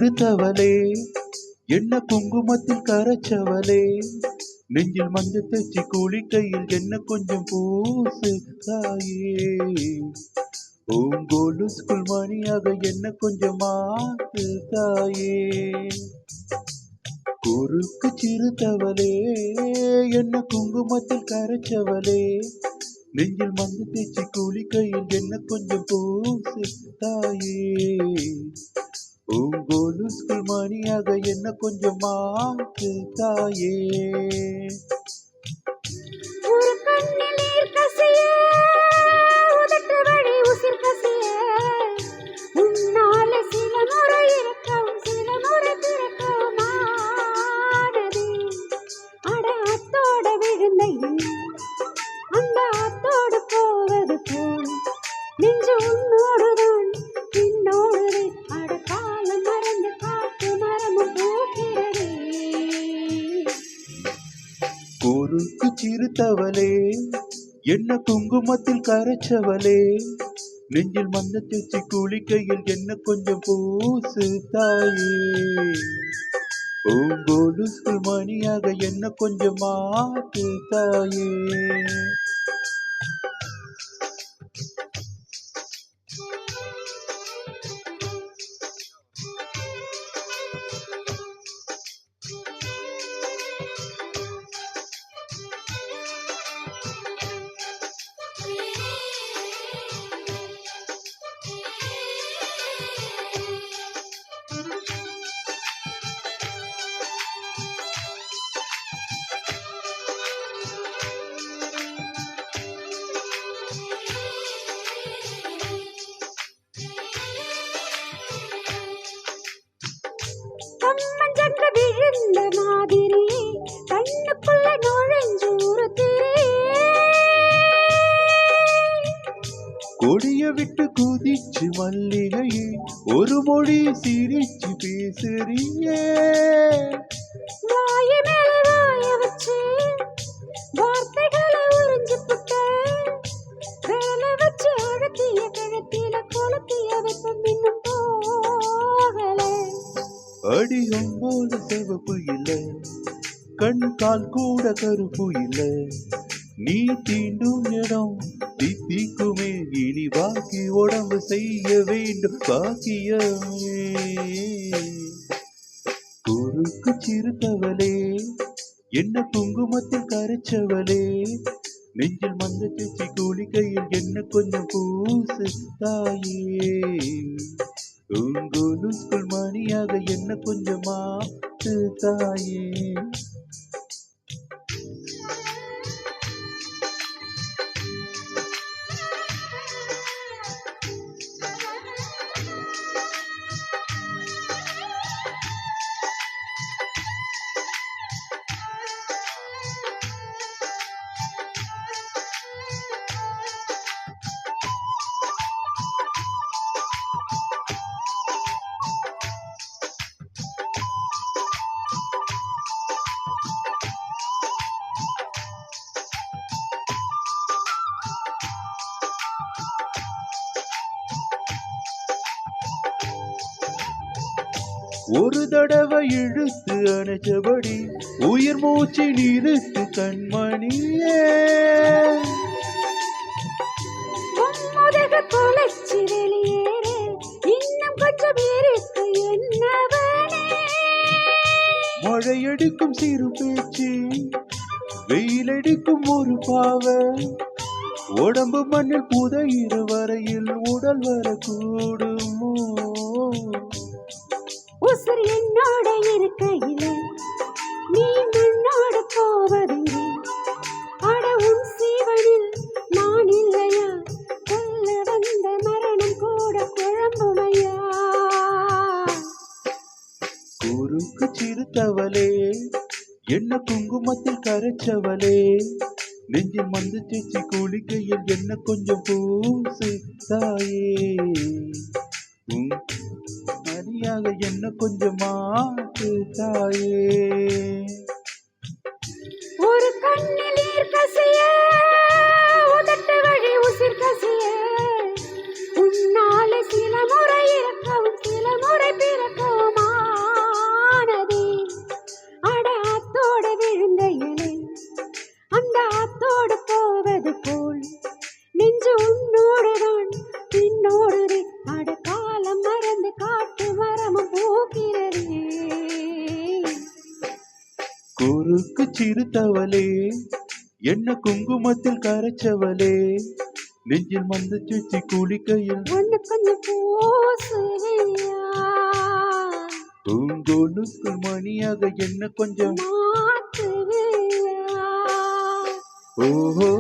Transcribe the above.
சிறுத்தவளே என்ன குங்குமத்தில் கரைச்சவளே நெஞ்சில் மஞ்சள் தேச்சி குளிக்கையில் என்ன கொஞ்சம் பூசு தாயே பூங்கோலு ஸ்கூல் மணியாக என்ன கொஞ்சம் மாத்து தாயே குறுக்கு சிறுத்தவளே என்ன குங்குமத்தில் கரைச்சவளே நெஞ்சில் மஞ்சள் தேச்சி குளிக்கையில் என்ன கொஞ்சம் பூசு தாயே பூங்கோலு ஸ்கூல் மணியாக என்ன கொஞ்சம் மாத்து தாயே ஒரு கண்ணில் நீர் கசிய உதட்டு வழி உசிர் கசிய உன்னால சில முறை இருக்கவும் சில முறை பிறக்கவும் ஆனது அட அத்தோட விழுந்த அந்த அத்தோடு போவது போல் நெஞ்சு உன்னோடுதான் பின்னோடுதே அட காலம் மறந்து காத்து மரமும் போகிறதே குறுக்கு சிறுத்தவளே என்ன குங்குமத்தில் கரைச்சவளே நெஞ்சில் மஞ்சள் தேச்சி குளிக்கையில் என்ன கொஞ்சம் பூசு தாயே பூங்கோலு ஸ்கூல் மணியாக என்ன கொஞ்சம் மாத்து தாயே கம்மஞ்சங்க விழுந்த மாதிரி கண்ணுக்குள்ள நுழைஞ்சூறுதே கொடிய விட்டு குதிச்சு மல்லிகையே ஒரு மொழி சிரிச்சு பேசுறியே வாய மேல வாய வச்சு வார்த்தைகளை உறிஞ்சு புட்ட வேலை வச்சு அழுத்திய கழுத்தில கொளுத்திய வெப்பம் இன்னும் போகல அடியும் போல சிவப்பு இல்லை கண் கால் கூட கருப்பு இல்லை நீ தீண்டும் இடம் தித்திக்குமே இனி பாக்கி உடம்பு செய்ய வேண்டும் பாக்கியமே குறுக்கு சிறுத்தவளே என்ன குங்குமத்தில் கரைச்சவளே நெஞ்சில் மஞ்சள் தேச்சி குளிக்கையில் என்ன கொஞ்சம் பூசு தாயே பூங்கோலு ஸ்கூல் மணியாக என்ன கொஞ்சம் மாத்து தாயே ஒரு தடவை இழுத்து அணைச்சபடி உயிர் மூச்சு நிறுத்து கண்மணியே முதுக தொலைச்சி வெளியேற இன்னும் கொஞ்சம் இருக்கு என்னவனே மழையடிக்கும் சிறு பேச்சு வெயிலடிக்கும் ஒரு பாவை உடம்பு மண்ணில் புதையிற வரையில் உடல் வரக்கூடுமோ உசுர் என்னோட இருக்கையில நீ மண்ணோட போவதுங்க அட உன் சீவனில் நான் இல்லையா கொல்ல வந்த மரணம் கூட குழம்புமையா குறுக்கு சிறுத்தவளே என்ன குங்குமத்தில் கரைச்சவளே நெஞ்சில் மஞ்சள் தேச்சி குளிக்கையில் என்ன கொஞ்சம் பூசு தாயே மணியாக என்ன கொஞ்சம் மாத்து தாயே ஒரு கண்ணில் நீர் கசிய உதட்டு வழி உசிர் கசிய உன்னால சில முறை இறக்கவும் சில முறை பிறக்கவும் குறுக்கு சிறுத்தவளே என்ன குங்குமத்தில் கரைச்சவளே நெஞ்சில் மந்த சுச்சி குளிக்கையில் ஒண்ணு கொஞ்சம் பூசுவியா பூங்கோலுக்குள் மணியாக என்ன கொஞ்சம் மாத்துவியா ஓஹோ